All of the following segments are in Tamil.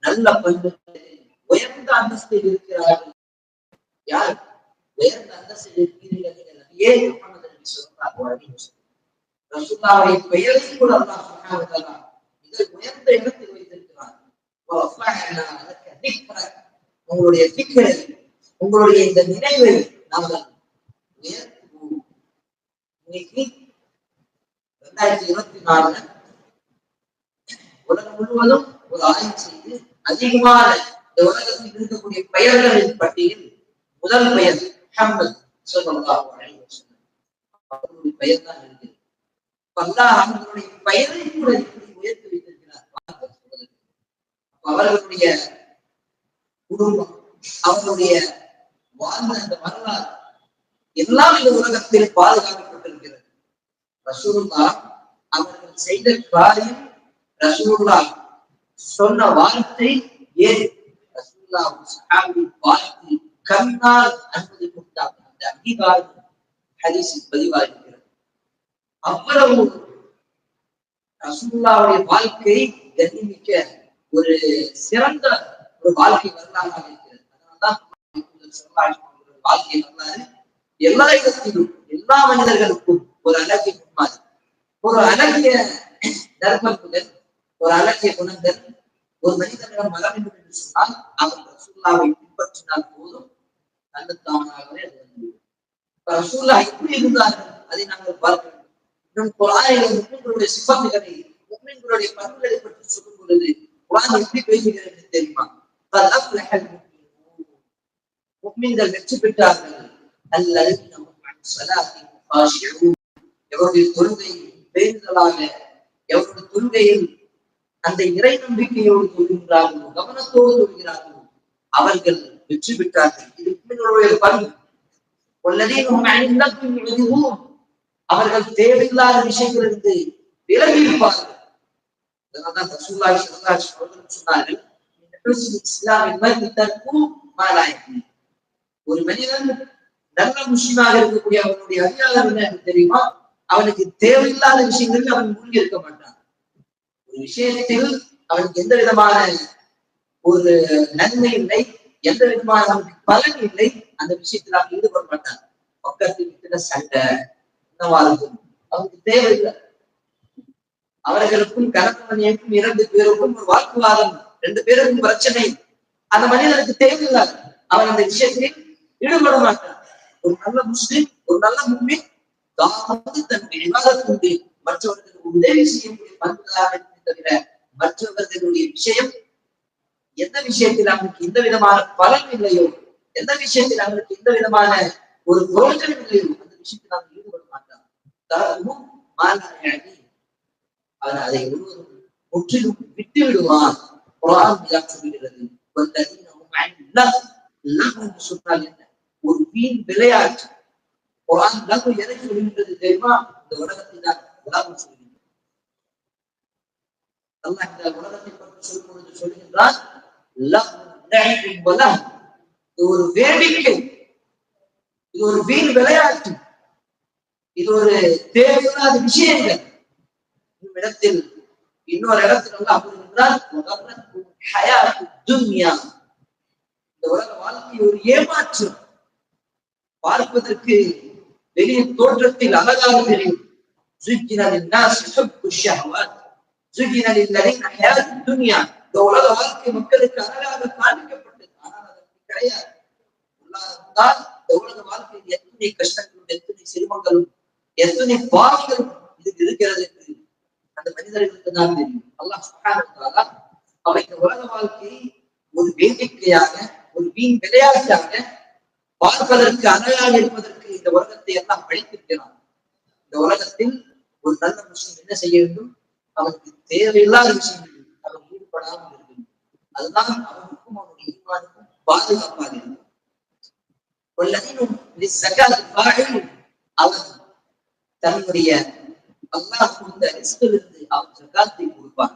நல்ல பண்பு உயர்ந்த அந்தஸ்தில் இருக்கிறார்கள். யார் உயர்ந்த அந்தஸ்தில் இருக்கிறீர்கள்? ரசூலுல்லாஹ்வுடைய பெயரை கூட அல்லாஹ் சுப்ஹானஹு வ தஆலா மிக உயர்ந்த இடத்தில் வைத்திருக்கிறார். உங்களுடைய திக்கரை, உங்களுடைய இந்த நினைவை நாங்கள் உயர்த்துவோம். இன்னைக்கு 2024 உலகம் முழுவதும் ஒரு ஆய்வு செய்து அதிகமான இந்த உலகத்தில் இருக்கக்கூடிய பெயர்களின் பட்டியல் முதல் பெயர் முஹம்மது ஸல்லல்லாஹு அலைஹி வஸல்லம் அவருடைய பெயர் தான் இருக்கு. அல்லாஹ் அவர்களுடைய பெயரை கூட இப்படி உயர்த்தி வைத்திருக்கிறார். அவர்களுடைய குடும்பம், அவர்களுடைய வாழ்ந்த அந்த வரலாறு எல்லாம் இந்த உலகத்தில் பாதுகாக்கப்பட்டிருக்கிறது. ரசூலுல்லாஹ் அவர்கள் செய்த காரியம், ரசூலுல்லாஹ் சொன்ன வார்த்தை ஏன் ரசூலுல்லாஹ் சஹாபியின் வாழ்க்கை கண்ணால் அனுமதிக்கப்பட்டார். அந்த அங்கீகாரம் ஹதீஸில் பதிவாகிறது. அவ்வளவு ரசூலுல்லாஹ்வுடைய வாழ்க்கை கண்ணிமிக்க ஒரு சிறந்த ஒரு வாழ்க்கை வரலாறாக இருக்கிறது. அதனால்தான் வாழ்க்கை வரலாறு எல்லா இடத்திலும் எல்லா மனிதர்களுக்கும் ஒரு அழகிய முன்மாதிரி, ஒரு அழகிய நற்பண்புகள், ஒரு அழகிய குணங்கள். ஒரு மனிதனிடம் வர வேண்டும் என்று சொன்னால் அவர் ரசூலுல்லாஹ்வை பின்பற்றினால் போதும், தன்னைத்தானாகவே அது வந்து ரசூலுல்லாஹ் எப்படி இருந்தார்கள் அதை நாங்கள் பார்க்க வேண்டும். இன்னும் குர்ஆனில் முஃமின்களுடைய சிஃபத்துகளை, முஃமின்களுடைய பண்புகளை பற்றி சொல்லும் பொழுது குர்ஆன் எப்படி பேசுகிறது தெரியுமா? முஃமின்கள் வெற்றி பெற்றார்கள். அல்லதீன ஹும் அன் ஸலாத்திஹிம் காஷிஊன், எவருடைய தொழுகை பேணுதலாக, எவருடைய தொழுகையில் அந்த இறை நம்பிக்கையோடு தொழுகிறார்களோ, கவனத்தோடு தொழுகிறார்களோ, அவர்கள் வெற்றி பெற்றார்கள். இது முஃமின்களுடைய பண்பு. வல்லதீன ஹும் அன் லக்வி முஅரிதூன், அவர்கள் தேவையில்லாத விஷயங்களிலிருந்து விலகி இருப்பார்கள். அதனால்தான் ரசூலுல்லாஹி ஸல்லல்லாஹு அலைஹி வஸல்லம் சொன்னார்கள், இஸ்லாமின் மர்இ தர்கு மா லா யஹ்னி. ஒரு மனிதன் நல்ல முஸ்லிமாக இருக்கக்கூடிய அவனுடைய அடையாளம் என்ன தெரியுமா? அவனுக்கு தேவையில்லாத விஷயங்களில் அவன் மூழ்கி இருக்க மாட்டான். ஒரு விஷயத்தில் அவனுக்கு எந்த விதமான ஒரு நன்மை இல்லை, எந்த விதமான பலன் இல்லை, அந்த விஷயத்தில் அவன் ஈடுபட மாட்டான். பக்கத்தில் சண்டை இருக்கும், அவனுக்கு தேவையில்லை. அவர்களுக்கும் கணவனுக்கும் 2 பேருக்கும் ஒரு வாக்குவாதம், 2 பேருக்கும் பிரச்சனை, அந்த மனிதனுக்கு தேவையில்லாது, அவன் அந்த விஷயத்தில் ஈடுபட மாட்டான். ஒரு நல்ல முஸ்லிம், ஒரு நல்ல முஃமின் தன் இபாதத் கொண்டு மற்றவர்களுக்கு உதவி செய்யக்கூடிய பண்புகளாக தவிர மற்றவர்களுடைய விஷயம், எந்த விஷயத்தில் அவனுக்கு எந்த விதமான பலன் இல்லையோ, எந்த விஷயத்தில் அவனுக்கு எந்த விதமான ஒரு பிரயோஜனம் இல்லையோ, அந்த விஷயத்தில் அவன் ஈடுபட மாட்டான். அவன் அதை முற்றிலும் விட்டு விடுவான். குர்ஆன் சொல்கிறது, சொன்னால் என்ன? ஒரு வீண் விளையாட்டு. குர்ஆன் லகு எதை சொல்கின்றது தெரியுமா? இந்த உலகத்தில் தான் உலகம் சொல்கின்றது. அல்லாஹ் இந்த உலகத்தை பற்றி சொல்லும் பொழுது சொல்கின்றான், இது ஒரு வேடிக்கை, இது ஒரு வீண் விளையாட்டு, இது ஒரு தேவையில்லாத விஷயங்கள். இடத்தில் இன்னொரு இடத்தில் அல்லாஹ் கூறுகின்றான், இந்த உலக வாழ்க்கை ஒரு ஏமாற்றம். பார்ப்பதற்கு வெளிய தோற்றத்தில் அழகாக தெரியும். இந்த உலக வாழ்க்கை மக்களுக்கு அழகாக காண்பிக்கப்பட்டது, ஆனால் அதற்கு கிடையாது. இந்த உலக வாழ்க்கையில் எத்தனை கஷ்டங்களும், எத்தனை சிரமங்களும், எத்தனை பாவங்களும் இதுக்கு இருக்கிறது என்று அந்த மனிதர்களுக்கு தான் தெரியும். அல்லாஹ் சுப்ஹானஹு வ தஆலா அவன் இந்த உலக வாழ்க்கையை ஒரு வேடிக்கையாக, ஒரு வீண் விளையாட்டாக, பார்ப்பதற்கு அழகாக இருப்பதற்கு இந்த உலகத்தை எல்லாம் படைத்திருக்கிறான். இந்த உலகத்தில் ஒரு நல்ல முஸ்லிம் என்ன செய்ய வேண்டும்? அவனுக்கு தேவையில்லாத விஷயங்கள் அவன் ஈடுபடாமல் இருக்கும். அதுதான் அவனுக்கும் அவனுடைய ஈமானுக்கும் பாதுகாப்பாக இருக்கும். அவன் தன்னுடைய அல்லாஹ் கொடுத்த ரிஸ்கிலிருந்து அவன் ஜகாத்தை கொடுப்பான்.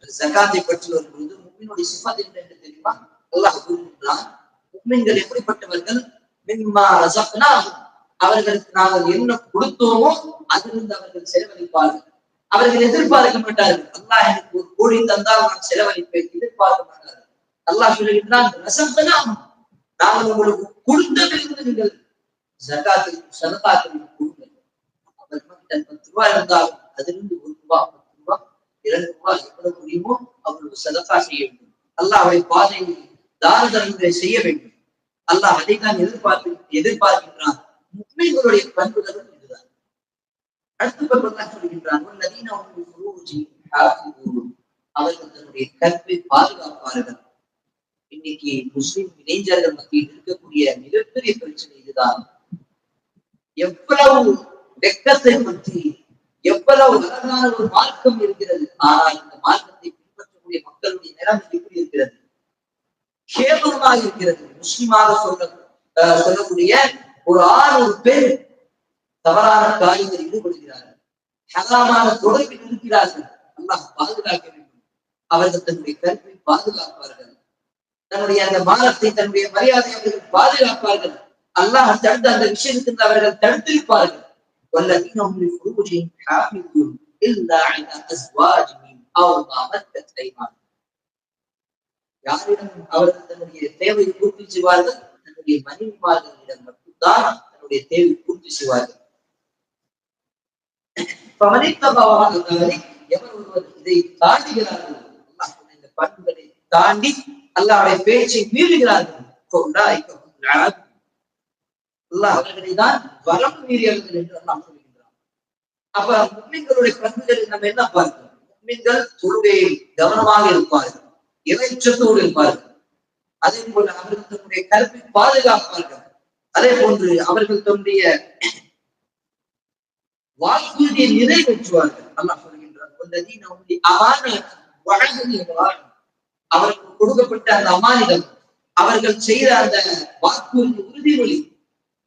ஜகாத்தை பற்றி வரும்பொழுது முஃமினுடைய சிஃபத் என்ன தெரியுமா? அல்லாஹ் கூறுகின்றான், முஃமின்கள் எப்படிப்பட்டவர்கள்? மிம்மா ரஸக்னாஹும், அவர்களுக்கு நாங்கள் என்ன கொடுத்தோமோ அதிலிருந்து அவர்கள் செலவழிப்பார்கள். அவர்கள் எதிர்பார்க்க மாட்டார்கள். அல்லாஹ் எனக்கு ஒரு கோடி தந்தால் நான் செலவழிப்பேன், எதிர்பார்க்க மாட்டார்கள். அல்லாஹ் சொல்லுகின்றான், நாங்கள் உங்களுக்கு கொடுத்ததிலிருந்து நீங்கள் சதகாத்தில் கொடுங்கள். அவர் நம்மகிட்ட 10 ரூபாய் இருந்தாலும் அதிலிருந்து 1 ரூபாய், 10 ரூபாய், 2 ரூபாய் எவ்வளவு முடியுமோ அவர்களுக்கு சதகா செய்ய வேண்டும். அல்லாஹ் அவரை பாதையில் தான தர்மங்களை செய்ய வேண்டும். அல்லாஹ் அதைத்தான் எதிர்பார்க்கின்றான். முஸ்லிம்களுடைய பண்புகளும் இதுதான். அடுத்து அல்லாஹ் சொல்கின்றான், அவர்கள் தன்னுடைய கற்பை பாதுகாப்பார்கள். இன்னைக்கு முஸ்லிம் இளைஞர்கள் மத்தியில் இருக்கக்கூடிய மிகப்பெரிய பிரச்சனை இதுதான். எவ்வளவு வெக்கத்தை பற்றி எவ்வளவு அழகான ஒரு மார்க்கம் இருக்கிறது, ஆனால் இந்த மார்க்கத்தை பின்பற்றக்கூடிய மக்களுடைய நிலைமை எப்படி இருக்கிறது? கேவலமாக இருக்கிறது. முஸ்லிமாக சொல்லக்கூடிய ஒரு ஆண் ஒரு பெண் தவறான காரியங்களில் ஈடுபடுகிறார்கள், ஹராமான தொடர்பில் இருக்கிறார்கள். அல்லாஹ் பாதுகாக்க வேண்டும். அவர்கள் தன்னுடைய கற்பை பாதுகாப்பார்கள், தன்னுடைய அந்த மானத்தை தன்னுடைய மரியாதை அவர்கள் பாதுகாப்பார்கள். அல்லாஹ் தடுத்த அந்த விஷயத்திற்கு அவர்கள் தடுத்திருப்பார்கள். والذين هم لفروجهم حافظون إلا على أزواجهم أو ما ملكت أيمانهم. யாரிடம் அவர்கள் தன்னுடைய தேவையை பூர்த்தி செய்வார்கள்? தன்னுடைய மனைவிமார்களிடம் மட்டும்தான் தன்னுடைய தேவையை பூர்த்தி செய்வார்கள். எவர் ஒருவர் இதை தாண்டுகிறார்கள், இந்த பண்புகளை தாண்டி அல்லாஹ்வுடைய பேச்சை மீறுகிறார்கள், அல்லாஹ் அவர்களை தான் வரம்பு மீறியவர்கள் என்று அல்லாஹ் சொல்கிறார். அப்ப முஸ்லிம்களுடைய பண்புகளில் நம்ம என்ன பார்க்கிறோம்? முஸ்லிம்கள் தொழுகையில் கவனமாக இருப்பார்கள், இறைச்சத்தோடு இருப்பார்கள். அதே போல அவர்கள் தன்னுடைய கற்பை பாதுகாப்பார்கள். அதே போன்று அவர்கள் தன்னுடைய வாக்குறுதியை நிறைவேற்றுவார்கள். அல்லாஹ் சொல்கின்றார், அவருக்கு கொடுக்கப்பட்ட அந்த அமானிதம், அவர்கள் செய்த அந்த வாக்குறுதி உறுதிமொழி,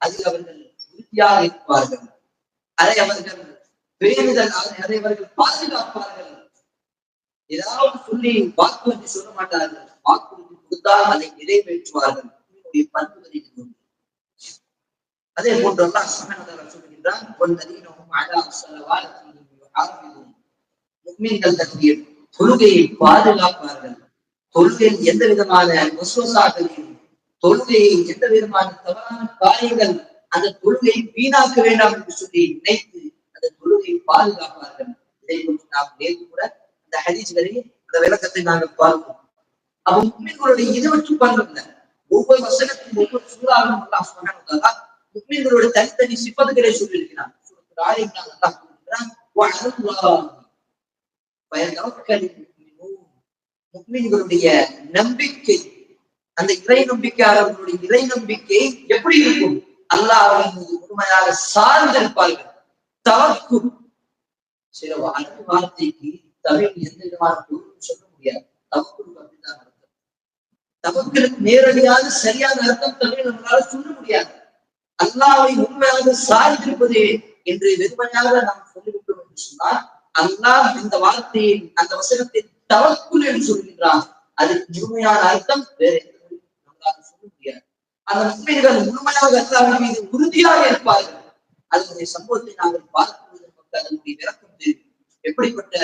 அதில் அவர்கள் உறுதியாக இருப்பார்கள். அதை அவர்கள் பேணுதல், அதை அவர்கள் பாதுகாப்பார்கள். ஏதாவது சொல்லி வாக்குறுதி சொல்ல மாட்டார்கள். வாக்குறுதி கொடுத்தால் அதை நிறைவேற்றுவார்கள். பண்புகளில் அதே போன்று அல்லாஹ் சுப்ஹானஹு சொல்கின்றான், முஃமின்கள் தன்னுடைய தொழுகையை பாதுகாப்பார்கள். தொழுகையில் எந்த விதமான வஸ்வசாக்களையும், தொழுகையை எந்த விதமான தவறான காரியங்கள் அந்த தொழுகையை வீணாக்க வேண்டாம் என்று சொல்லி நினைத்து அந்த தொழுகையை பாதுகாப்பார்கள். இதை கொண்டு நாம் நேற்று கூட அந்த ஹதீஸ்களில் அந்த விளக்கத்தை நாங்கள் பார்ப்போம். அப்ப முஃமின்களுடைய இதுவற்று பண்புல ஒவ்வொரு வசனத்தின் ஒவ்வொரு சூறாவிலும் அல்லாஹ் சுப்ஹானஹு வ தஆலா முஃமின்களுடைய தனித்தனி சிஃபத்துகளை சொல்லியிருக்கிறார். முஃமின்களுடைய நம்பிக்கை, அந்த இறை நம்பிக்கையாளர்களுடைய இறை நம்பிக்கை எப்படி இருக்கும்? அல்லாஹ் அவர்கள் மீது முழுமையாக சார்ந்திருப்பார்கள். தவக்குல், சில அரபு வார்த்தைக்கு தமிழ் எந்த விதமான பொருளும் சொல்ல முடியாது. தவக்குல் அப்படிதான் அர்த்தம். தவக்குலுக்கு நேரடியாக சரியான அர்த்தம் தமிழ் நம்மளால சொல்ல முடியாது. அல்லாஹ்வை உண்மையாக சார்ந்திருப்பது என்று வெறுமையாக நாம் சொல்லிவிட்டோம் என்று சொன்னால், அல்லாஹ் இந்த வார்த்தையை அந்த வசனத்தை தவக்குல் என்று சொல்கின்றான். அதுக்கு முழுமையான அர்த்தம் வேற எந்த நம்மளால சொல்ல முடியாது. அந்த முஸ்லிம்கள் முழுமையாக அல்லாஹ்வின் மீது உறுதியாக இருப்பார்கள். அதனுடைய சம்பவத்தை நாங்கள் பார்க்கும்போது நமக்கு அதனுடைய விளக்கம் தெரியும். எப்படிப்பட்ட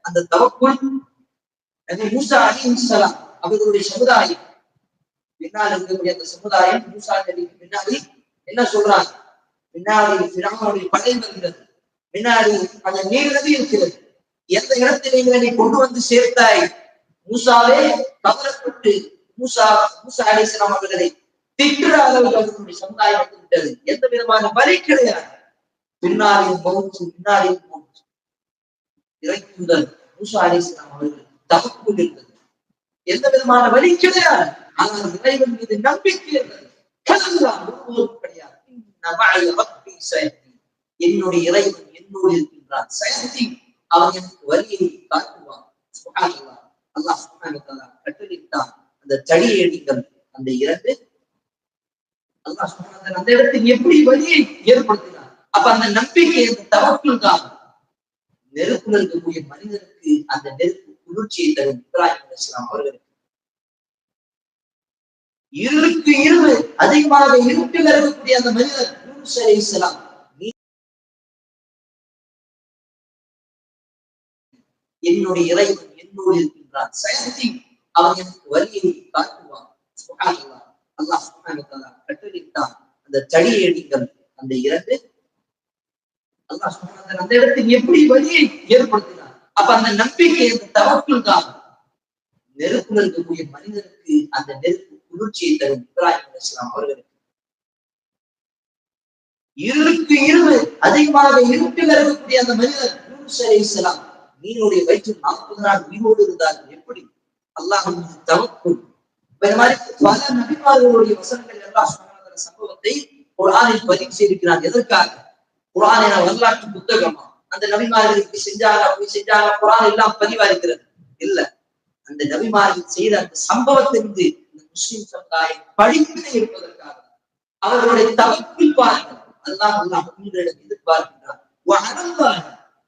அந்த தவக்குல், மூசா அலைஹிஸ்ஸலாம் அவர்களுடைய சமுதாயம், பின்னால் இருக்கக்கூடிய அந்த சமுதாயம் மூசா நபிக்கு பின்னாடி என்ன சொல்றாங்க? பின்னாடி ஃபிரௌனுடைய படை வருகிறது, பின்னாடி அந்த நீர் நதி இருக்கிறது. எந்த இடத்திலே நீ கொண்டு வந்து சேர்த்தாய்? மூசாவே கவலைப்பட்டு மூசா அலைஹிஸ்ஸலாம் அவர்களை திட்டுற அளவுக்கு அவர்களுடைய சமுதாயம் வந்து விட்டது. எந்த விதமான வழி கிடையாது. பின்னாடியும் மௌத் இறைக்குதல் மூசா அலைஹிஸ்ஸலாம் அவர்கள் தவக்குல் இருந்தது. எந்த விதமான வழி கிடையாது. ஆனால் இறைவன் மீது நம்பிக்கை இருந்தது. கிடையாது. என்னுடைய இறைவன் என்னோடு இருக்கின்றான். சயத்தி, அவன் எனக்கு வழியை காட்டுவான். சுப்ஹானல்லாஹ், அல்லாஹ் சுப்ஹானஹு வ தஆலா கட்டளையிட்டான். அந்த தடியை எடுங்கள். அந்த இரண்டு அல்லாஹ் சுப்ஹானஹு வ தஆலா அந்த இடத்தில் எப்படி வழியை ஏற்படுத்தினார்? அப்ப அந்த நம்பிக்கை, அந்த தவக்குல் தான் நெருப்புல இருக்கக்கூடிய மனிதனுக்கு அந்த நெருப்பு குளிர்ச்சியை தரும். இப்ராஹிம் அலைஹிஸ்ஸலாம் அவர்களுக்கு இருளுக்கு இருள் அதிகமாக இருட்டில் இருக்கக்கூடிய அந்த மனிதர் யூனுஸ் அலைஹிஸ்ஸலாம் என்னுடைய இறைவன் என்னோடு இருக்கின்றான். சயந்தி அவன் எனக்கு வழியை காட்டுவான். சுப்ஹானல்லாஹ். அல்லாஹ் சுப்ஹானஹு வ தஆலா கட்டளையிட்டான். அந்த தடியடிகள் அந்த இரண்டு அல்லாஹ் சுப்ஹானஹு வ தஆலா அந்த இடத்தில் எப்படி வழியை ஏற்படுத்தினார். அப்ப அந்த நம்பிக்கை அந்த தவக்குள் தான் நெருப்புல இருக்கக்கூடிய மனிதனுக்கு அந்த நெருப்பு குளிர்ச்சியை தரும். இப்ராஹிம் அலைஹிஸ்ஸலாம் அவர்களுக்கு இருளுக்கு இருள் அதிகமாக இருட்டில் இருக்கக்கூடிய அந்த மனிதர் யூனுஸ் அலைஹிஸ்ஸலாம் மீனுடைய வயிற்றில் 40 நாள் உயிரோடு இருந்தார்கள். எப்படி? அல்லாஹ் தவக்குள். இந்த மாதிரி பல நபிமார்களுடைய வசனங்கள் அல்லாஹ் சுப்ஹானஹு வ தஆலா சம்பவத்தை குர்ஆனில் பதிவு செய்திருக்கிறார். எதற்காக? குர்ஆன் என வரலாற்று புத்தகமா? அந்த நபிமார்களுக்கு செஞ்சாங்க அப்படி செஞ்சாங்க குர்ஆன் எல்லாம் பதிவா இருக்கிறது இல்ல. அந்த நபிமார்கள் செய்த அந்த சம்பவத்திலிருந்து இந்த முஸ்லிம் சமுதாயம் படிப்பினை இருப்பதற்காக அவர்களுடைய தவக்குள் பாருங்கள். அல்லாஹ் முஸ்லிம்களிடம் எதிர்பார்க்கின்றார்.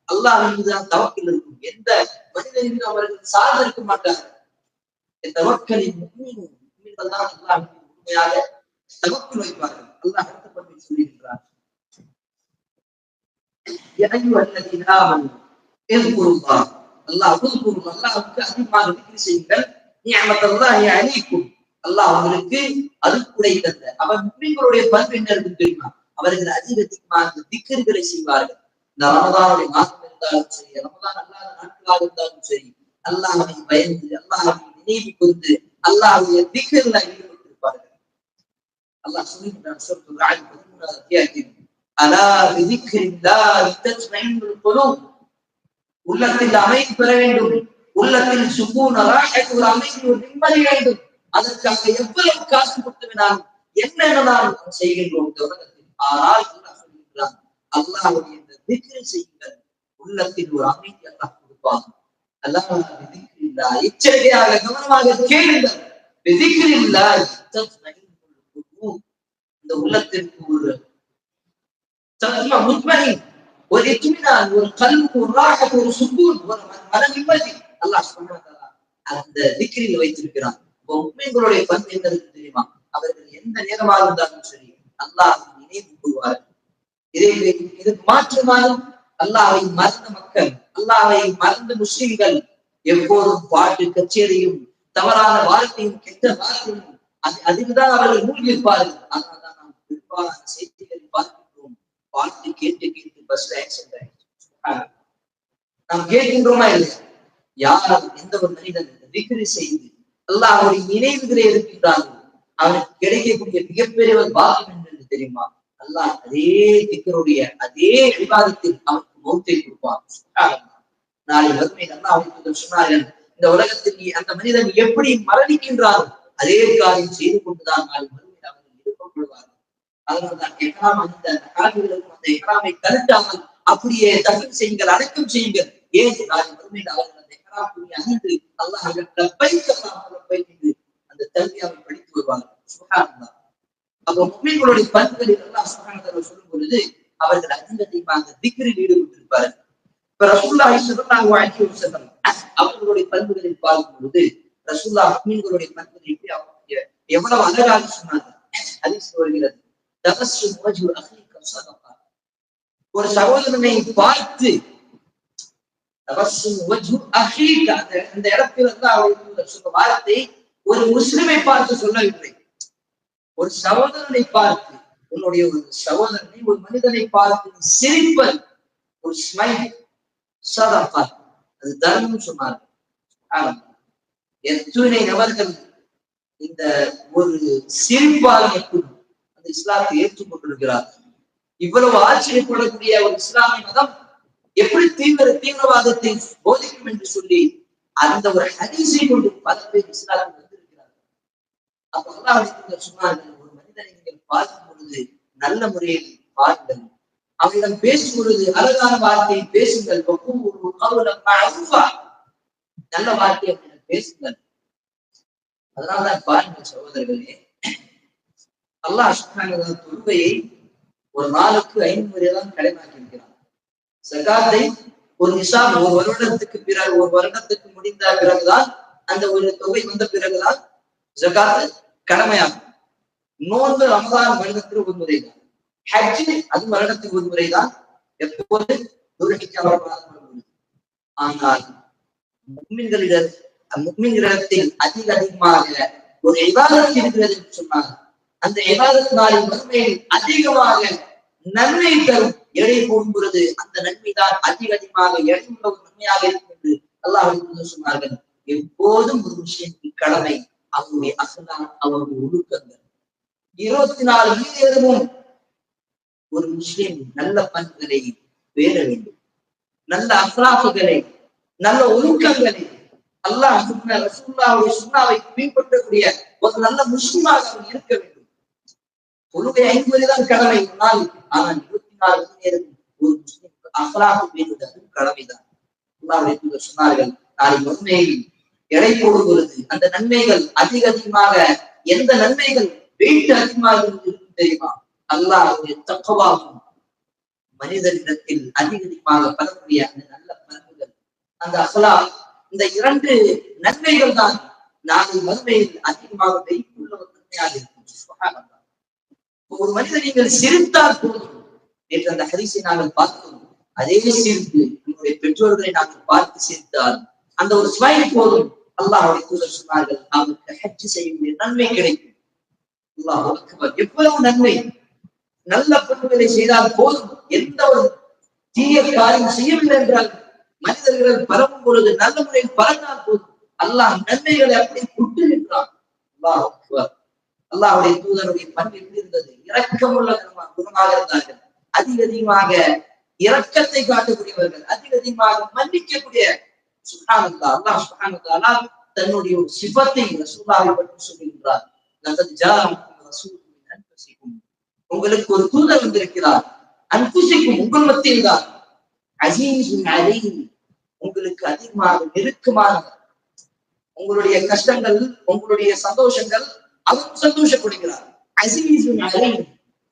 அல்லாஹ் மீதுதான் தவக்கில் இருக்கும். எந்த மனிதனின் அவர்கள் சார்ந்திருக்க மாட்டார்கள். தவக்கலின் முஸ்லிம்கள் தான் அல்லாஹ் உண்மையாக தவக்குல் வைப்பார்கள். அல்லாஹ் அடுத்த பற்றி சொல்லுகின்றார். அல்லாஹ்வுக்கு அதிகமாக திக்ர் செய்யுங்கள். நிஅமத்துல்லாஹி அலைக்கும். அல்லாஹ் உங்களுக்கு அருட்கொடை தந்த அவர் முஸ்லிம்களுடைய பண்பு என்ன இருக்குன்னு தெரியுமா? அவர்கள் அதிகமாக திக்ர்களை செய்வார்கள். இந்த ரமதானுடைய மாதம் இருந்தாலும் சரி, ரமதான் அல்லாத நாட்களாக இருந்தாலும் சரி, அல்லாஹ்வை பயந்து அல்லாஹ்வை நினைவு கொண்டு அல்லாஹ்வுடைய திக்ர்ல ஈடுபட்டிருப்பார்கள். அல்லாஹ் சொல்லுகிறான் சூரத்துல் ரஅத் 13வது அத்தியாயத்தில், அலா பிதிக்ரில்லாஹி தத்மஇன்னுல் குலூப். உள்ளத்தில் அமைதி பெற வேண்டும், உள்ளத்தில் சுகூன் ராஹத் ஒரு அமைதி ஒரு நிம்மதி வேண்டும். அதற்காக எவ்வளவு காசு கொடுத்து வேணாலும் என்னென்னதான் செய்கின்றோம் இந்த உலகத்தில். ஆனால் அல்லாஹ் சொல்லுகிறான், அல்லாஹ்வுடைய இந்த திக்ர் செய்யுங்கள், உள்ளத்தில் ஒரு அமைதி அல்லாஹ் கொடுப்பான். அல்லாஹ் பிதிக்ரில்லாஹ் எச்சரிக்கையாக கவனமாக கேளுங்கள். பிதிக்ரில்லாஹ் தத்மஇன்னுல் குலூப். இந்த உள்ளத்திற்கு ஒரு தத்மா முத்மஇன், ஒரு இத்மினான், ஒரு கல்பு, ஒரு ராஹத், ஒரு சுகூன், ஒரு மன நிம்மதி அல்லாஹ் சுப்ஹானஹு வ தஆலா அந்த திக்ரில் வைத்திருக்கிறான். முஸ்லிம்களுடைய பண்பு என்ன தெரியுமா? அவர்கள் எந்த நேரமாக இருந்தாலும் சரி அல்லாஹ் நினைவு கூறுவார்கள். இதுக்கு மாற்றமாக அல்லாஹ்வை மறந்த மக்கள், அல்லாஹ்வை மறந்த முஸ்லிம்கள் எப்போதும் பாட்டு கச்சேரியும் தவறான வார்த்தையும் கெட்ட வார்த்தையும் அதுக்குதான் அவர்கள் மூழ்கியிருப்பார்கள். அதனால்தான் நாம் பெரும்பாலான செய்திகளை பார்க்கின்றோம். பாட்டு கேட்டு கேட்டு பஸ்ல ஆக்சிடென்ட் ஆயிடுச்சு. நாம் கேட்கின்றோமா இல்லையா? யார் எந்த ஒரு மனிதன் திக்ர் செய்து அல்லாஹ்வுடைய நினைவுகளே இருக்கின்றார்கள் அவனுக்கு கிடைக்கக்கூடிய மிகப்பெரிய ஒரு பாக்கியம் என்று தெரியுமா? அல்லாஹ் அதே திக்ருடைய அதே விவாதத்தில் அவனுக்கு மௌத்தை கொடுப்பான். நாளை வறுமையில் அல்லாஹ் அவனுக்கு சொன்னார்கள், இந்த உலகத்தில் அந்த மனிதன் எப்படி மரணிக்கின்றாரோ அதே காரியம் செய்து கொண்டுதான் நாளை வறுமையில் அவர்கள் எடுக்கப்படுவார்கள். அதனால்தான் எஹ்ராம் அந்த காவிர்களுக்கும் அந்த எஹ்ராமை கலட்டாமல் அப்படியே தகவல் செய்யுங்கள், அடக்கம் செய்யுங்கள். ஏன் நாளை வறுமையில் அவர்கள் அந்த எஹ்ராம் துணி அணிந்து அல்லாஹ் அந்த தல்வியாவை படித்து வருவார்கள். சுப்ஹானல்லாஹ். அப்போ முஸ்லிம்களுடைய பண்புகளில் அல்லாஹ் சுப்ஹானஹு வ தஆலா சொல்லும் பொழுது அவர்கள் அதிகமாக திக்ரில் ஈடுபட்டிருப்பார்கள். இப்ப ரசூலுல்லாஹி ஸல்லல்லாஹு அலைஹி வஸல்லம் அவர்களுடைய பண்புகளில் பார்க்கும் பொழுது ரசூலுல்லாஹ் முஸ்லிம்களுடைய பண்புகளை எவ்வளவு அழகாக சொன்னார்கள். ஹதீஸ் வருகிறது, தபஸ்ஸும் வஜ்ஹு அஹீக ஸதகா. ஒரு சகோதரனை பார்த்து தபஸ்ஸும் வஜ்ஹு அஹீக, அந்த இடத்தில் அவர்கள் சொன்ன வார்த்தை ஒரு முஸ்லிமை பார்த்து சொல்லவில்லை. ஒரு சகோதரனை பார்த்து, உன்னுடைய ஒரு சகோதரனை ஒரு மனிதனை பார்த்து சிரிப்பது ஒரு ஸ்மைல் ஸதகா, அது தர்மம் சொன்னார்கள். எத்தனை நபர்கள் இந்த ஒரு சிரிப்பால் மட்டும் அந்த இஸ்லாத்தை ஏற்றுக்கொண்டிருக்கிறார்கள். இவ்வளவு ஆச்சரியப்படக்கூடிய ஒரு இஸ்லாமிய மதம் எப்படி தீவிரவாதத்தை போதிக்கும் என்று சொல்லி அந்த ஒரு ஹதீஸை கொண்டு பல பேர் இஸ்லாத்தில் வந்திருக்கிறார்கள். அப்ப அல்லாஹ் சொன்னார்கள், ஒரு மனிதனை நீங்கள் பார்க்கும் பொழுது நல்ல முறையில் பாருங்கள், அவரிடம் பேசும் பொழுது அழகான வார்த்தையை பேசுங்கள், நல்ல வார்த்தையை அவரிடம் பேசுங்கள். அதனால்தான் பாருங்கள் சகோதரர்களே, அல்லாஹ் சுப்ஹானஹு வ தஆலா தொழுகையை ஒரு நாளுக்கு 5 முறைதான் கடமையாக்கி இருக்கிறார். ஸகாத்தை ஒரு நிசாப் ஒரு வருடத்துக்கு பிறகு, ஒரு வருடத்துக்கு முடிந்த பிறகுதான், அந்த ஒரு தொகை வந்த பிறகுதான் ஸகாத் கடமையாகும். நோன்பு ரமதான் வருடத்துக்கு ஒரு முறைதான். ஹஜ் அது வருடத்துக்கு ஒரு முறைதான். எப்போது? துல்ஹிஜ்ஜா மாதம். ஆனால் முக்மின்களிடத்தில் அதிகமாக ஒரு இபாதத் இருக்கிறது என்று சொன்னார். அந்த இபாதத் நாளின் மறுமையில் அதிகமாக நன்மை தரும். எடை போடுகிறது அந்த நன்மைதான் அதிகமாக எடையுள்ள ஒரு நன்மையாக இருக்கும் என்று அல்லாஹ் சொன்னார்கள். எப்போதும் ஒரு விஷயத்துக்கு கடமை அவருடைய அகலான், அவருடைய ஒழுக்கங்கள். 24 மணி நேரமும் ஒரு முஸ்லிம் நல்ல பண்புகளை பேண வேண்டும், நல்ல அஃலாக்குகளை, நல்ல ஒழுக்கங்களை, அல்லாஹ் சொன்ன ரசூலுல்லாஹ்வுடைய சுன்னாவை பின்பற்றக்கூடிய ஒரு நல்ல முஸ்லிமாக அவர் இருக்க வேண்டும். தொழுகை 5 தான் கடமை ஒரு நாள். ஆனால் 24 மணி நேரம் ஒரு முஸ்லிம் அஃலாக்கு பேணுவது அதுவும் கடமைதான். அல்லாஹ்வுடைய தூதர் சொன்னார்கள், நாளை மறுமையில் எடை போடுகிறது அந்த நன்மைகள் அதிகமாக எந்த நன்மைகள் வெயிட் அதிகமாக இருக்கும் தெரியுமா? அல்லாஹ்வுடைய தக்வாவும் மனிதனிடத்தில் அதிகமாக பரக்கூடிய அந்த நல்ல பண்புகள், அந்த அஹ்லாக், இந்த 2 நன்மைகள் தான் நாளை மறுமையில் அதிகமாக வெயிட்டுள்ள ஒரு நன்மையாக இருக்கும். சுப்ஹானல்லாஹ். ஒரு மனிதன் நீங்கள் சிரித்தால் போதும். நேற்று அந்த ஹதீஸை நாங்கள் பார்த்தோம். அதே சிரிப்பு நம்முடைய பெற்றோர்களை நாங்கள் பார்த்து சிரித்தால் அந்த ஒரு ஸ்மைல் போதும். அல்லாஹ்வுடைய தூதர் சொன்னார்கள், அவருக்கு ஹஜ் செய்யக்கூடிய நன்மை கிடைக்கும். அல்லாஹ் அக்பர். எவ்வளவு நன்மை! நல்ல பண்புகளை செய்தால் போதும். எந்த ஒரு தீய காரியம் செய்யவில்லை என்றால் மனிதர்கள் பரவும் பொழுது நல்ல முறையில் பறந்தால் போதும். அல்லாஹ் நன்மைகளை அப்படி கொண்டிருக்கிறான். அல்லாஹ் அக்பர். அல்லாஹ்வுடைய தூதருடைய பண்பு எப்படி இருந்தது? இரக்கமுள்ள குணமாக இருந்தார்கள். அதிகமாக இரக்கத்தை காட்டக்கூடியவர்கள், அதிகமாக மன்னிக்கக்கூடிய. சுப்ஹானல்லாஹ். அல்லாஹ் சுப்ஹானஹு வ தஆலா தன்னுடைய ஒரு சிஃபத்தை ரசூலுல்லாஹை பற்றி சொல்கிறார். லகத் ஜாஅக்கும் ரசூலுன் மின் அன்ஃபுசிக்கும். உங்களுக்கு ஒரு தூதர் வந்திருக்கிறார். அன்ஃபுசிக்கும் உங்கள் மத்தியில் தான். அஸீஸுன் அலைஹி உங்களுக்கு அதிகமாக நெருக்கமானவர். உங்களுடைய கஷ்டங்கள், உங்களுடைய சந்தோஷங்கள் அவரும் சந்தோஷப்படுகிறார். அஸீஸுன் அலைஹி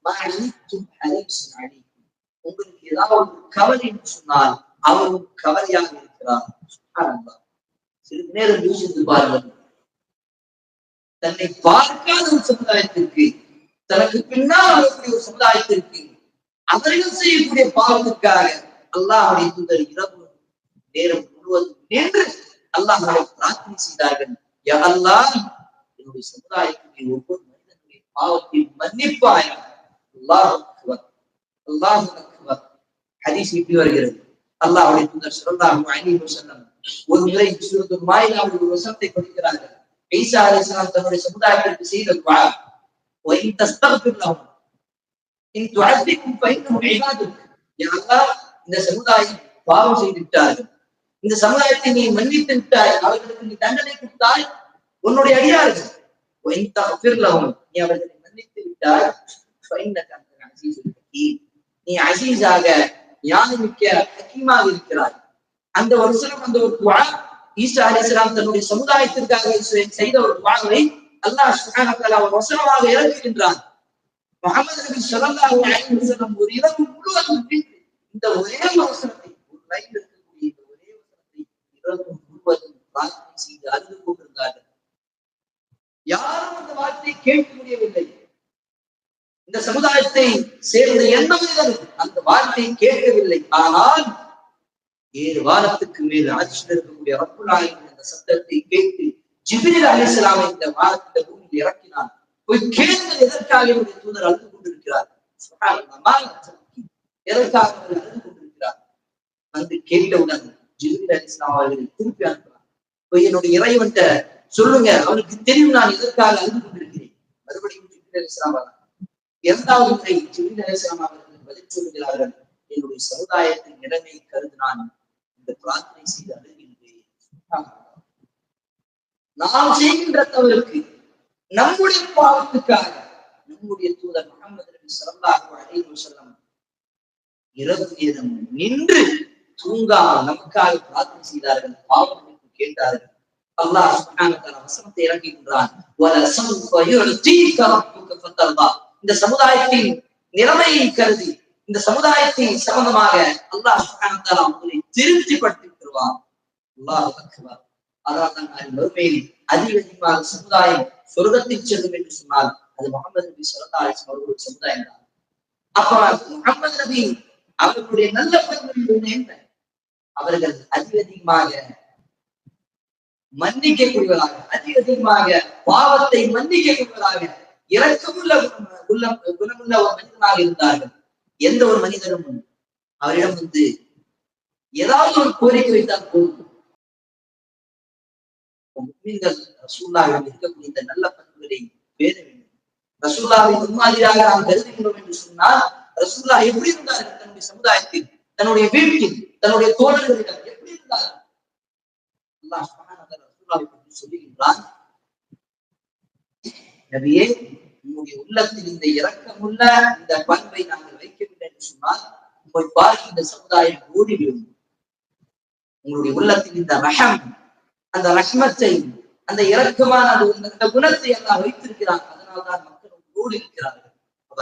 மா அனித்தும் ஹரீஸுன் அலைஹி. உங்களுக்கு ஏதாவது கவலை என்று சொன்னால் அவரும் கவலையாக இருக்கிறார். சிறிது நேரம் யோசித்து பாருங்கள். தன்னை பார்க்காத ஒரு சமுதாயத்திற்கு, தனக்கு பின்னால் வரக்கூடிய ஒரு சமுதாயத்திற்கு அவர்கள் செய்யக்கூடிய பாவத்திற்காக அல்லாஹ்வுடைய தூதர் இரவு நேரம் முழுவதும் நின்று அல்லாஹ்வை பிரார்த்தனை செய்தார்கள். யா அல்லாஹ், என்னுடைய சமுதாயத்திற்கு ஒவ்வொரு மனிதனுடைய பாவத்தை மன்னிப்பாய். அல்லாஹ் அக்பர், அல்லாஹ் அக்பர். ஹதீஸ் இப்படி வருகிறது. அல்லாஹ்வுடைய தூதர் ஸல்லல்லாஹு அலைஹி வஸல்லம் ஒரு முறை சூரத்துல் மாயிதாவில் ஒரு வசனத்தை படிக்கிறார்கள். ஈசா அலைஹிஸ்ஸலாம் தன்னுடைய சமுதாயத்திற்கு செய்த துஆ, வ இன் தஸ்தக்ஃபிர் லஹும் இன் துஅஸிபும் ஃபஇன்னஹும் இபாதுக். யா அல்லாஹ், இந்த சமுதாயம் பாவம் செய்து விட்டார்கள், இந்த சமுதாயத்தை நீ மன்னித்து விட்டாய், அவர்களுக்கு நீ தண்டனை கொடுத்தாய், உன்னுடைய அடியார்கள். வ இன் தக்ஃபிர் லஹும், நீ அவர்களை மன்னித்து விட்டாய், ஃபஇன்னக அன்தல் அஸீஸுல் ஹகீம், நீ அஸீஸாக ஞானமிக்க ஹக்கீமாக இருக்கிறாய். அந்த ஒரு வசனம், அந்த ஒரு துஆ ஈசா அலைஹிஸ்ஸலாம் தன்னுடைய சமுதாயத்திற்காக செய்த ஒரு துஆவை அல்லாஹ் சுப்ஹானஹு வ தஆலா ஒரு வசனமாக இறக்குகின்றான். முஹம்மது நபி ஸல்லல்லாஹு அலைஹி வஸல்லம் ஒரு இரவு முழுவதும் இந்த ஒரே வசனத்தை, ஒரு லைன் இருக்கக்கூடிய இந்த ஒரே வசனத்தை இரவு முழுவதும் பிரார்த்தனை செய்து அழுது கொண்டிருந்தார்கள். யாரும் அந்த வார்த்தையை கேட்க முடியவில்லை. இந்த சமுதாயத்தை சேர்ந்த எந்த மனிதனும் அந்த வார்த்தையை கேட்கவில்லை. ஆனால் 7 வாரத்துக்கு மேல் ஆட்சியில் இருக்கக்கூடிய ரப்புல் ஆலமீன் அந்த சத்தத்தை கேட்டு ஜிப்ரீல் அலைஹிஸ்ஸலாமை இந்த வானத்தில் பூமியில் இறக்கினார். போய் கேளுங்கள், எதற்காக என்னுடைய தூதர் அழுது கொண்டிருக்கிறார், எதற்காக அழுது கொண்டிருக்கிறார். வந்து கேட்டவுடன் ஜிப்ரீல் அலைஹிஸ்ஸலாம் அவர்களை திருப்பி அனுப்புறார். போய் என்னுடைய இறைவன்கிட்ட சொல்லுங்க, அவனுக்கு தெரியும் நான் எதற்காக அழுது கொண்டிருக்கிறேன். மறுபடியும் ஜிப்ரீல் அலைஹிஸ்ஸலாம் வராங்க. 2வது முறை ஜிப்ரீல் அலைஹிஸ்ஸலாம் அவர்கள் பதில் சொல்லுகிறார்கள், என்னுடைய சமுதாயத்தின் நிலைமை கருது நான் இந்த பிரார்த்தனை செய்து அழுகின்றேன். நாம் செய்கின்ற தவறுக்கு, நம்முடைய பாவத்துக்காக நம்முடைய தூதர் முஹம்மது நபி ஸல்லல்லாஹு அலைஹி வஸல்லம் இரவு நேரம் நின்று தூங்காமல் நமக்காக பிரார்த்தனை செய்தார்கள், பாவம் கேட்டார்கள். அல்லாஹ் சுப்ஹானஹு வ தஆலா வசனத்தை இறக்குகின்றான். வல ஸௌஃப யு'தீக ரப்புக ஃபதர்தா. இந்த சமுதாயத்தின் நிலைமையை கருதி, இந்த சமுதாயத்தின் சம்பந்தமாக அல்லாஹ் சுப்ஹானஹு வ தஆலா உங்களை திருப்திப்படுத்தி தருவார். அல்லாஹ் அக்பர். அதனால்தான் மறுமையில் அதிகமாக சமுதாயம் சொர்க்கத்தில் செல்லும் என்று சொன்னால் அது முஹம்மது நபி ஸல்லல்லாஹு அலைஹி வஸல்லம் அவர்களுடைய சமுதாயம் தான். அப்ப முஹம்மது நபி அவர்களுடைய நல்ல பண்புகள் என்ன? அவர்கள் அதிகமாக மன்னிக்கக்கூடியவராக, அதிகமாக பாவத்தை மன்னிக்கக்கூடியவராக, இரக்கமுள்ள குணமுள்ள ஒரு மனிதனாக இருந்தார்கள். எந்த ஒரு மனிதனும் அவரிடம் வந்து ஏதாவது ஒரு கோரிக்கை வைத்தால் போதும், ரசூலுல்லாஹிடம் இருக்கக்கூடிய இந்த நல்ல பண்புகளை பேண வேண்டும். ரசூலுல்லாஹை முன்மாதிரியாக நாம் கருதுகிறோம் என்று சொன்னால், ரசூலுல்லாஹ் எப்படி இருந்தார்கள் தன்னுடைய சமுதாயத்தில், தன்னுடைய வீட்டில், தன்னுடைய தோழர்களிடம் எப்படி இருந்தார்கள்? அல்லாஹ் சுப்ஹானஹு வ தஆலா ரசூலுல்லாஹை பற்றி சொல்லுகின்றான், நபியே, உங்களுடைய உள்ளத்தில் இந்த இரக்கமுள்ள இந்த பண்பை நாங்கள் வைக்கவில்லை என்று சொன்னால், உங்கள் பார்க்க இந்த சமுதாயம் ஓடிவிடும். உங்களுடைய உள்ளத்தில் இந்த ரஹம், அந்த ரஹ்மத்தை, அந்த இரக்கமான அந்த குணத்தை எல்லாம் வைத்திருக்கிறாங்க. அதனால்தான் மக்கள் ஓடி இருக்கிறார்கள்.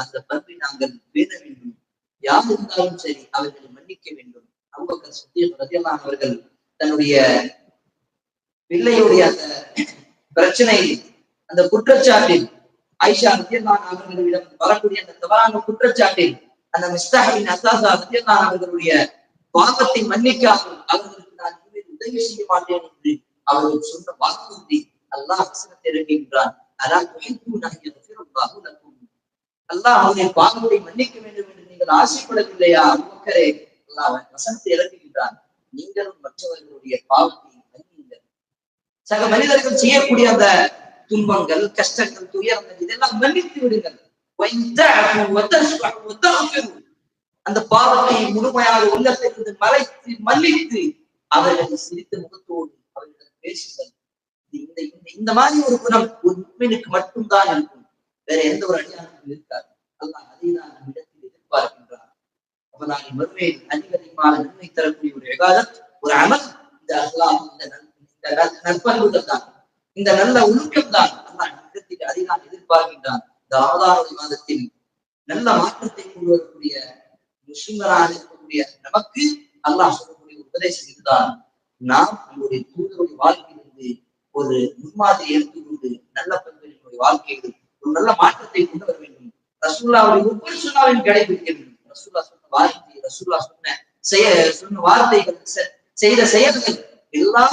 அந்த பண்பை நாங்கள் பேண வேண்டும். யார் இருந்தாலும் சரி, அவர்களை மன்னிக்க வேண்டும். அபூபக்கர் சித்தீக் ரலியல்லாஹு அன்ஹு அவர்கள் தன்னுடைய பிள்ளையுடைய அந்த பிரச்சனை, அந்த குற்றச்சாட்டில், ஆயிஷா ரலியல்லாஹு அன்ஹா அவர்களிடம் வரக்கூடிய அந்த தவறான குற்றச்சாட்டில், அந்த மிஸ்தாஹ் பின் அஸாஸா ரலியல்லாஹு அன்ஹு அவர்களுடைய பாவத்தை மன்னிக்காமல் அவர்களுக்கு நான் இனிமேல் உதவி செய்ய மாட்டேன் என்று அவர்கள் சொன்ன வாக்குறுதி அல்லாஹ் வசனத்தை இறக்குகின்றான். அலா துஹிப்பூன அன் யக்ஃபிரல்லாஹு லக்கும், அல்லாஹ் அவருடைய பாவத்தை மன்னிக்க வேண்டும் என்று நீங்கள் ஆசைப்படவில்லையா அபூபக்கரே? அல்லாஹ் வசனத்தை இறக்குகின்றான், நீங்களும் மற்றவர்களுடைய பாவத்தை மன்னியுங்கள். சக மனிதர்கள் செய்யக்கூடிய அந்த துன்பங்கள், கஷ்டங்கள், துயரங்கள் இதெல்லாம் மன்னித்து விடுங்கள். அந்த பாவத்தை முழுமையாக உள்ளத்திலிருந்து மறைத்து மன்னித்து அவர்களை சிரித்த முகத்தோடு அவர்களிடம் பேசுங்கள். இந்த மாதிரி ஒரு குணம் ஒரு முஃமினுக்கு மட்டும்தான் இருக்கும், வேற எந்த ஒரு அடியானுக்கும் இருக்காது. அல்லாஹ் அதை தான் நம்மிடத்தில் எதிர்பார்க்கின்றார். அப்பதான் மறுமையில் அதிகமான நன்மை தரக்கூடிய ஒரு இபாதத், ஒரு அமல் இந்த அல்லாஹ் இந்த நற்பண்புகள் தான், இந்த நல்ல ஒழுக்கம் தான் அல்லாஹ் நம்மிடத்தில் அதை தான் எதிர்பார்க்கின்றான். இந்த ரமலான் மாதத்தில் நல்ல மாற்றத்தை கொண்டு வரக்கூடிய முஸ்லிம்களாக இருக்கக்கூடிய நமக்கு அல்லாஹ் சொல்லக்கூடிய உபதேசம் இதுதான். நாம் நம்முடைய தூதருடைய வாழ்க்கையிலிருந்து ஒரு முன்மாதிரி எடுத்துக்கொண்டு நல்ல பண்புகளுடைய வாழ்க்கையில் ஒரு நல்ல மாற்றத்தை கொண்டு வர வேண்டும். ரசூலுல்லாஹ்வுடைய ஒவ்வொரு சுன்னாவையும் கடைபிடிக்க வேண்டும். ரசூலுல்லாஹ் சொன்ன வார்த்தை, ரசூலுல்லாஹ் சொன்ன வார்த்தைகள், செய்த செயல்கள் எல்லா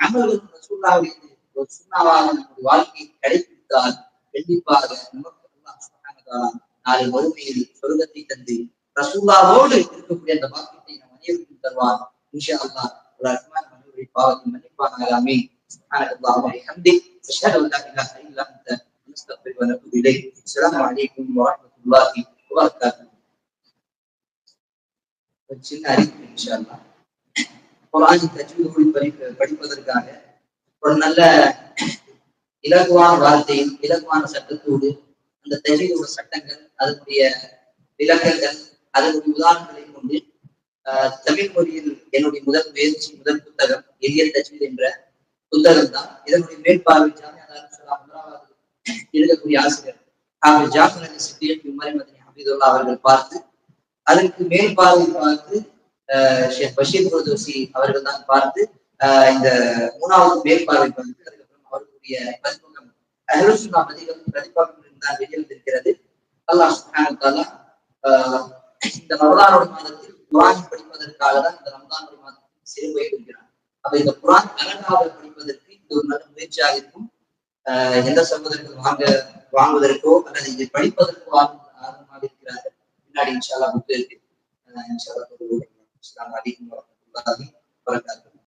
அமல்களும் ரசூலுல்லாஹ்வுடைய ஒரு சுன்னாவாக நம்முடைய வாழ்க்கையை கடைபிடித்தால் கண்டிப்பாக நமக்கு அல்லாஹ் சுப்ஹானஹு வ தஆலா நாளை மறுமையில் சொர்க்கத்தை தந்து ரசூலுல்லாஹ்வோடு இருக்கக்கூடிய அந்த பாக்கியத்தை நம் அனைவருக்கும் தருவார் இன்ஷா அல்லாஹ். ரஹ்மான் மனிதருடைய பாவத்தை மன்னிப்பானாக. ஆமீன். சுப்ஹானல்லாஹி வ பிஹம்திஹி, அஷ்ஹது அன் லா இலாஹ இல்லா அன்த, நஸ்தக்ஃபிருக வ நத்தூபு இலைக். அஸ்ஸலாமு அலைக்கும் வ ரஹ்மத்துல்லாஹி வ பரகாத்துஹு. ஒரு சின்ன அறிவிப்பு இன்ஷா அல்லாஹ். குர்ஆன் தஜ்வீத் படிப்பதற்காக ஒரு நல்ல இலகுவான வார்த்தையில், இலகுவான சட்டத்தோடு, அந்த தஜ்வீதோட சட்டங்கள், அதனுடைய விளக்கங்கள், அதனுடைய உதாரணங்களை கொண்டு தமிழ் மொழியில் என்னுடைய முதல் முயற்சி, முதல் புத்தகம் எளிய தஜ்வீத் என்ற புத்தகம் தான். இதனுடைய மேற்பார்வை எழுதக்கூடிய ஆசிரியர் ஹாஃபிஸ் ஜாஃபர் அலி சித்திக் உமர் மதனி ஹபீதுல்லாஹ் அவர்கள் பார்த்து, அதற்கு மேற்பார்வை பார்த்து ஷேக் பஷீர் குர்தோசி அவர்கள் தான் பார்த்து, இந்த மூணாவது மேற்பார்வை பார்த்து, அதுக்கப்புறம் அவர்களுடைய பதிப்பகம் அஹ்லுஸ் சுன்னா பதிப்பகம் தான் வெளிவந்திருக்கிறது. அல்லாஹ் சுப்ஹானஹு வ தஆலா இந்த ரமலானுடைய மாதத்தில் குர்ஆன் படிப்பதற்காக தான் இந்த ரமலானுடைய மாதத்தில் சிறப்பு வைத்திருக்கிறார். அப்ப இந்த குர்ஆன் அழகாக படிப்பதற்கு இது ஒரு நல்ல முயற்சியாக இருக்கும். எந்த சகோதரர்கள் வாங்குவதற்கோ அல்லது இதை படிப்பதற்கோ ஆர்வமாக இருக்கிறார்கள், பின்னாடி இன்ஷா அல்லாஹ் புக்கு இருக்கு. இன்ஷா அல்லாஹ். அஸ்ஸலாமு அலைக்கும் வரஹ்மத்துல்லாஹி வபரகாத்துஹு.